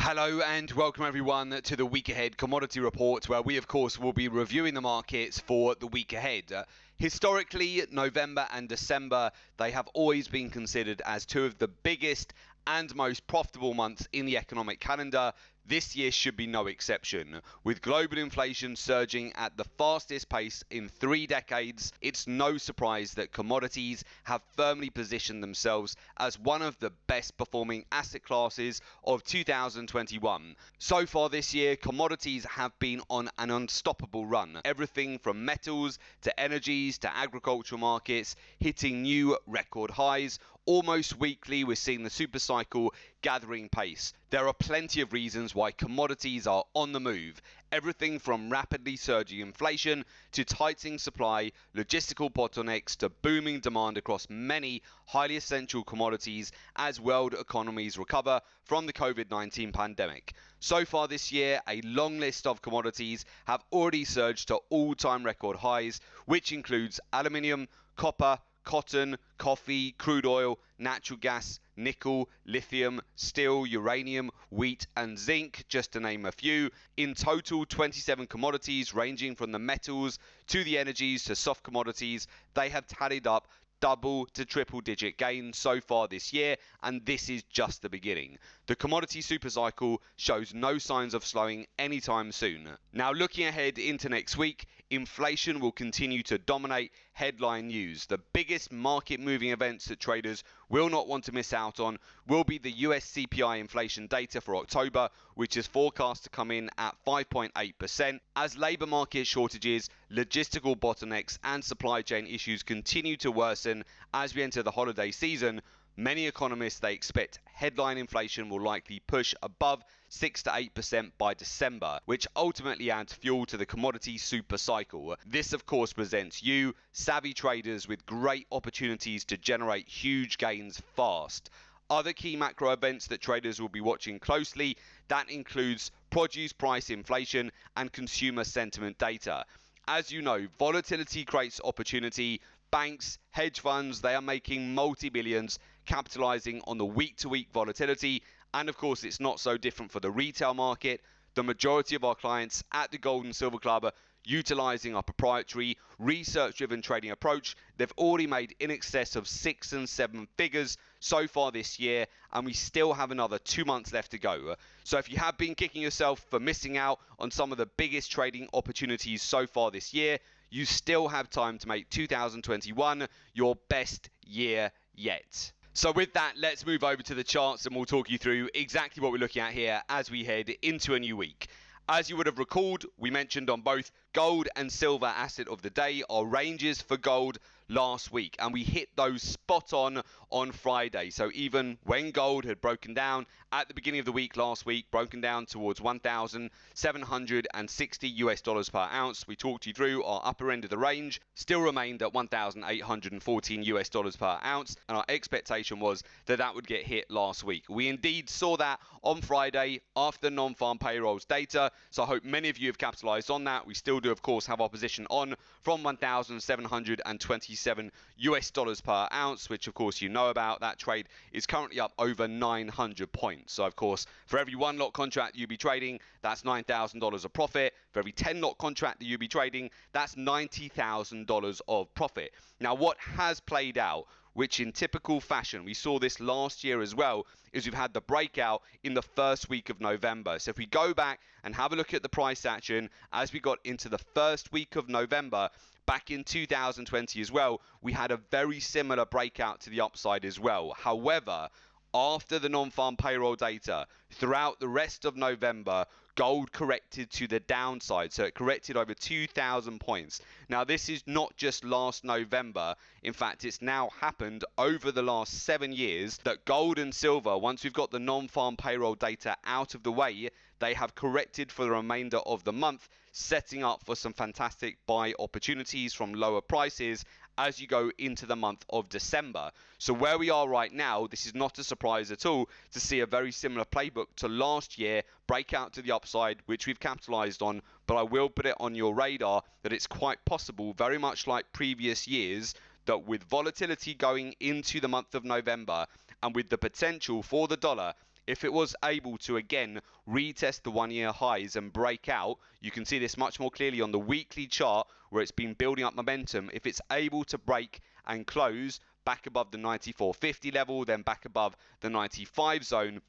Hello and welcome everyone to the Week Ahead Commodity Report, where we of course will be reviewing the markets for the week ahead. Historically, November and December, they have always been considered as two of the biggest and most profitable months in the economic calendar. This year should be no exception. With global inflation surging at the fastest pace in 3 decades, it's no surprise that commodities have firmly positioned themselves as one of the best performing asset classes of 2021. So far this year, commodities have been on an unstoppable run. Everything from metals to energies to agricultural markets hitting new record highs. Almost weekly, we're seeing the super cycle gathering pace. There are plenty of reasons why commodities are on the move. Everything from rapidly surging inflation to tightening supply, logistical bottlenecks to booming demand across many highly essential commodities as world economies recover from the COVID-19 pandemic. So far this year, a long list of commodities have already surged to all-time record highs, which includes aluminium, copper, cotton, coffee, crude oil, natural gas, nickel, lithium, steel, uranium, wheat and zinc, just to name a few. In total, 27 commodities ranging from the metals to the energies to soft commodities, they have tallied up double to triple digit gains so far this year, and this is just the beginning. The commodity supercycle shows no signs of slowing anytime soon. Now, looking ahead into next week, inflation will continue to dominate headline news. The biggest market moving events that traders will not want to miss out on will be the US CPI inflation data for October, which is forecast to come in at 5.8%. As labour market shortages, logistical bottlenecks and supply chain issues continue to worsen as we enter the holiday season, many economists, they expect headline inflation will likely push above 6 to 8% by December, which ultimately adds fuel to the commodity super cycle. This of course presents you, savvy traders, with great opportunities to generate huge gains fast. Other key macro events that traders will be watching closely, that includes produce price inflation and consumer sentiment data. As you know, volatility creates opportunity. Banks, hedge funds, they are making multi-billions capitalizing on the week-to-week volatility. And of course, it's not so different for the retail market. The majority of our clients at the Gold and Silver Club are utilizing our proprietary research-driven trading approach. They've already made in excess of 6 and 7 figures so far this year, and we still have another 2 months left to go. So if you have been kicking yourself for missing out on some of the biggest trading opportunities so far this year, you still have time to make 2021 your best year yet. So with that, let's move over to the charts and we'll talk you through exactly what we're looking at here as we head into a new week. As you would have recalled, we mentioned on both gold and silver asset of the day our ranges for gold last week, and we hit those spot on Friday. So even when gold had broken down at the beginning of the week last week, broken down towards $1,760 per ounce, we talked you through our upper end of the range, still remained at $1,814 per ounce, and our expectation was that that would get hit last week. We indeed saw that on Friday after non-farm payrolls data, so I hope many of you have capitalized on that. We still do, of course, have our position on from $1,727 per ounce, which of course you know about. That trade is currently up over 900 points. So of course, for every 1 lot contract you be trading, that's $9,000 of profit. For every 10 lot contract that you be trading, that's $90,000 of profit. Now, what has played out, which in typical fashion, we saw this last year as well, is we've had the breakout in the first week of November. So if we go back and have a look at the price action as we got into the first week of November, back in 2020 as well, we had a very similar breakout to the upside as well. However, after the non-farm payroll data, throughout the rest of November, gold corrected to the downside. So it corrected over 2,000 points. Now, this is not just last November. In fact, it's now happened over the last 7 years that gold and silver, once we've got the non-farm payroll data out of the way, they have corrected for the remainder of the month, setting up for some fantastic buy opportunities from lower prices as you go into the month of December. So where we are right now, this is not a surprise at all to see a very similar playbook to last year, breakout to the upside, which we've capitalized on. But I will put it on your radar that it's quite possible, very much like previous years, that with volatility going into the month of November and with the potential for the dollar if it was able to again retest the 1-year highs and break out, you can see this much more clearly on the weekly chart where it's been building up momentum. If it's able to break and close back above the 94.50 level, then back above the 95 zone,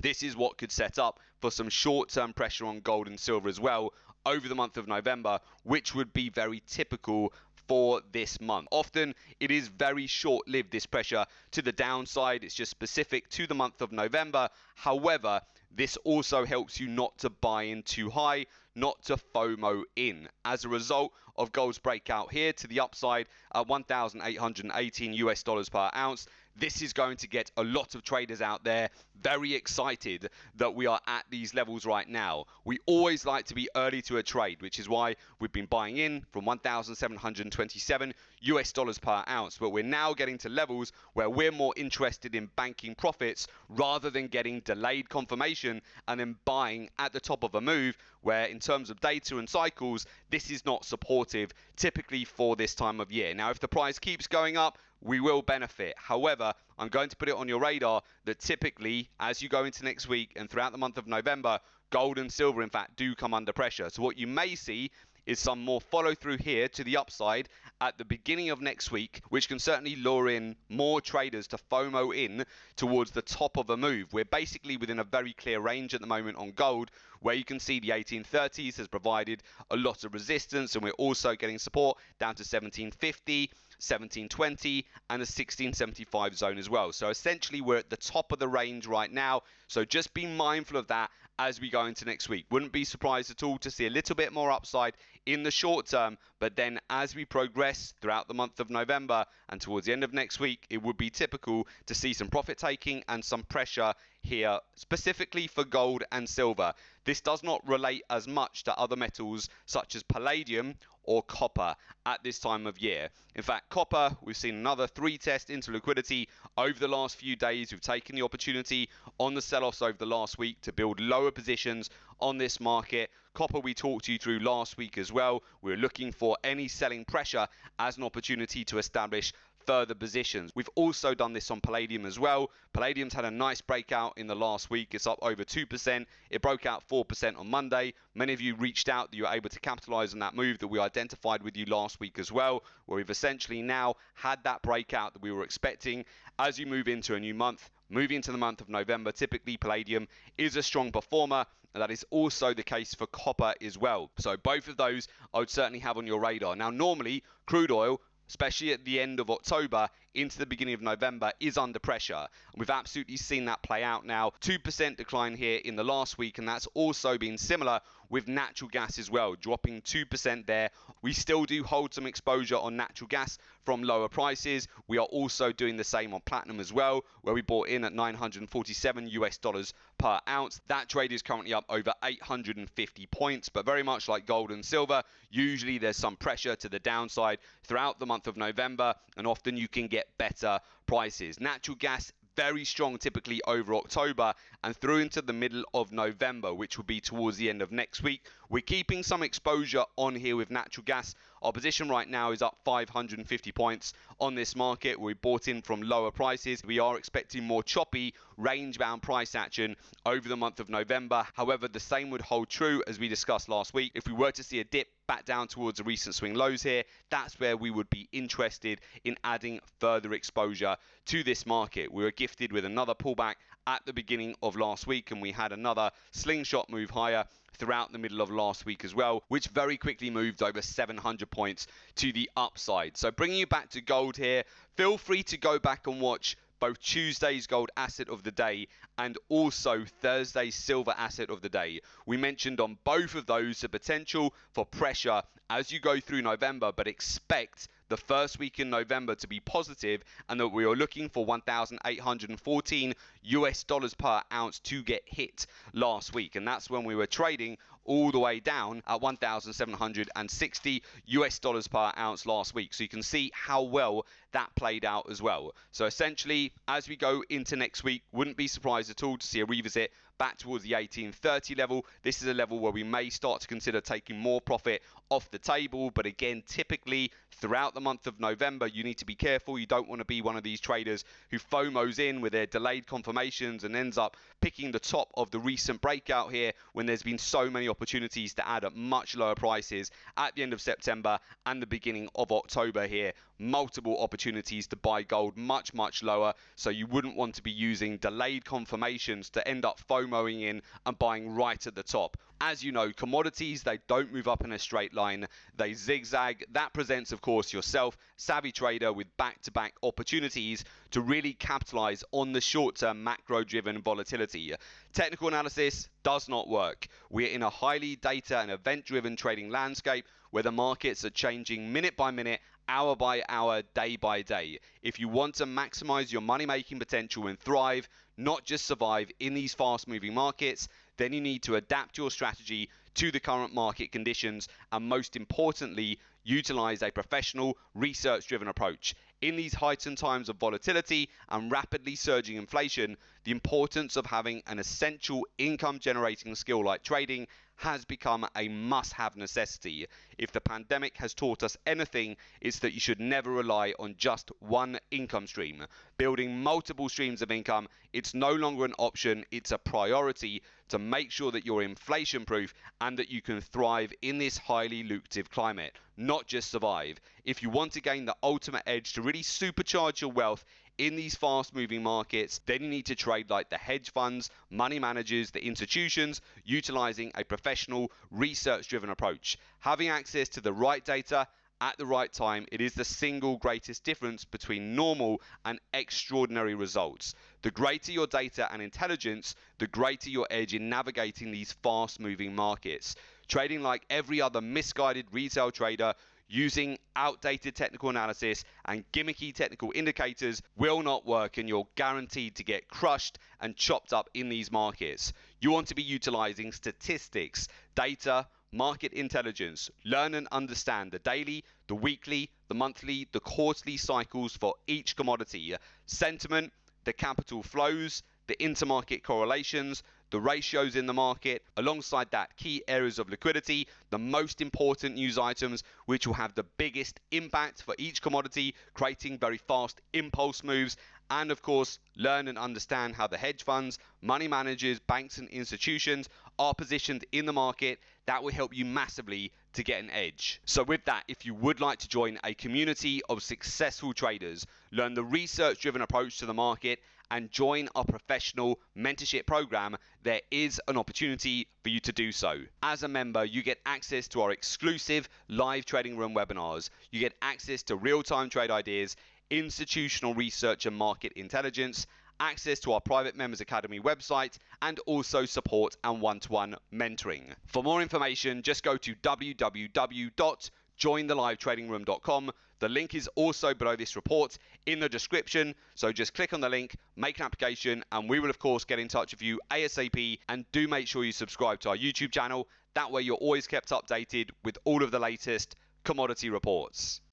this is what could set up for some short-term pressure on gold and silver as well over the month of November, which would be very typical for this month. Often it is very short-lived, this pressure to the downside. It's just specific to the month of November. However, this also helps you not to buy in too high, not to FOMO in. As a result of gold's breakout here to the upside at 1,818 US dollars per ounce, this is going to get a lot of traders out there very excited that we are at these levels right now. We always like to be early to a trade, which is why we've been buying in from 1,727 US dollars per ounce. But we're now getting to levels where we're more interested in banking profits rather than getting delayed confirmation and then buying at the top of a move, where in terms of data and cycles, this is not supportive typically for this time of year. Now, if the price keeps going up, we will benefit. However, I'm going to put it on your radar that typically, as you go into next week and throughout the month of November, gold and silver, in fact, do come under pressure. So what you may see is some more follow through here to the upside at the beginning of next week, which can certainly lure in more traders to FOMO in towards the top of a move. We're basically within a very clear range at the moment on gold, where you can see the 1830s has provided a lot of resistance, and we're also getting support down to 1750, 1720 and the 1675 zone as well. So essentially we're at the top of the range right now, so just be mindful of that as we go into next week. Wouldn't be surprised at all to see a little bit more upside in the short term, but then as we progress throughout the month of November and towards the end of next week, it would be typical to see some profit taking and some pressure here, specifically for gold and silver. This does not relate as much to other metals such as palladium or copper at this time of year. In fact, copper, we've seen another 3 test into liquidity over the last few days. We've taken the opportunity on the sell-offs over the last week to build lower positions on this market. Copper, we talked to you through last week as well. We're looking for any selling pressure as an opportunity to establish further positions. We've also done this on Palladium as well. Palladium's had a nice breakout in the last week. It's up over 2%. It broke out 4% on Monday. Many of you reached out that you were able to capitalize on that move that we identified with you last week as well, where we've essentially now had that breakout that we were expecting. As you move into a new month, moving into the month of November, typically Palladium is a strong performer, and that is also the case for copper as well. So both of those I would certainly have on your radar. Now, normally crude oil, especially at the end of October into the beginning of November, is under pressure. And we've absolutely seen that play out now. 2% decline here in the last week, and that's also been similar with natural gas as well, dropping 2% there. We still do hold some exposure on natural gas from lower prices. We are also doing the same on platinum as well, where we bought in at 947 US dollars per ounce. That trade is currently up over 850 points, but very much like gold and silver, usually there's some pressure to the downside throughout the month of November, and often you can get better prices. Natural gas very strong typically over October and through into the middle of November, which will be towards the end of next week. We're keeping some exposure on here with natural gas. Our position right now is up 550 points on this market. We bought in from lower prices. We are expecting more choppy, range-bound price action over the month of November. However, the same would hold true as we discussed last week. If we were to see a dip back down towards the recent swing lows here, that's where we would be interested in adding further exposure to this market. We were gifted with another pullback at the beginning of last week, and we had another slingshot move higher throughout the middle of last week as well, which very quickly moved over 700 points to the upside. So bringing you back to gold here, feel free to go back and watch both Tuesday's gold asset of the day and also Thursday's silver asset of the day. We mentioned on both of those the potential for pressure as you go through November, but expect the first week in November to be positive, and that we are looking for 1,814 US dollars per ounce to get hit last week. And that's when we were trading all the way down at 1,760 US dollars per ounce last week. So you can see how well that played out as well. So essentially, as we go into next week, wouldn't be surprised at all to see a revisit back towards the 1830 level. This is a level where we may start to consider taking more profit off the table. But again, typically throughout the month of November, you need to be careful. You don't want to be one of these traders who FOMOs in with their delayed confirmations and ends up picking the top of the recent breakout here when there's been so many opportunities to add at much lower prices at the end of September and the beginning of October here. Multiple opportunities to buy gold much lower, so you wouldn't want to be using delayed confirmations to end up FOMOing in and buying right at the top. As you know, commodities, they don't move up in a straight line, they zigzag. That presents, of course, yourself, savvy trader, with back-to-back opportunities to really capitalize on the short-term macro-driven volatility. Technical analysis does not work. We're in a highly data and event-driven trading landscape where the markets are changing minute by minute, hour by hour, day by day. If you want to maximize your money-making potential and thrive, not just survive in these fast-moving markets, then you need to adapt your strategy to the current market conditions and, most importantly, utilize a professional, research-driven approach. In these heightened times of volatility and rapidly surging inflation, the importance of having an essential income-generating skill like trading has become a must-have necessity. If the pandemic has taught us anything, it's that you should never rely on just one income stream. Building multiple streams of income, it's no longer an option, it's a priority to make sure that you're inflation-proof and that you can thrive in this highly lucrative climate, not just survive. If you want to gain the ultimate edge to really supercharge your wealth in these fast-moving markets, then you need to trade like the hedge funds, money managers, the institutions, utilizing a professional, research-driven approach. Having access to the right data at the right time, it is the single greatest difference between normal and extraordinary results. The greater your data and intelligence, the greater your edge in navigating these fast-moving markets. Trading like every other misguided retail trader, using outdated technical analysis and gimmicky technical indicators will not work, and you're guaranteed to get crushed and chopped up in these markets. You want to be utilizing statistics, data, market intelligence. Learn and understand the daily, the weekly, the monthly, the quarterly cycles for each commodity. Sentiment, the capital flows, the intermarket correlations, the ratios in the market, alongside that key areas of liquidity, the most important news items which will have the biggest impact for each commodity, creating very fast impulse moves, and of course learn and understand how the hedge funds, money managers, banks and institutions are positioned in the market. That will help you massively to get an edge. So with that, if you would like to join a community of successful traders, learn the research-driven approach to the market, and join our professional mentorship program, there is an opportunity for you to do so. As a member, you get access to our exclusive live trading room webinars. You get access to real-time trade ideas, institutional research and market intelligence, access to our private members academy website, and also support and one-to-one mentoring. For more information, just go to www.jointhelivetradingroom.com. The link is also below this report in the description, so just click on the link, make an application, and we will of course get in touch with you ASAP. And do make sure you subscribe to our YouTube channel. That way you're always kept updated with all of the latest commodity reports.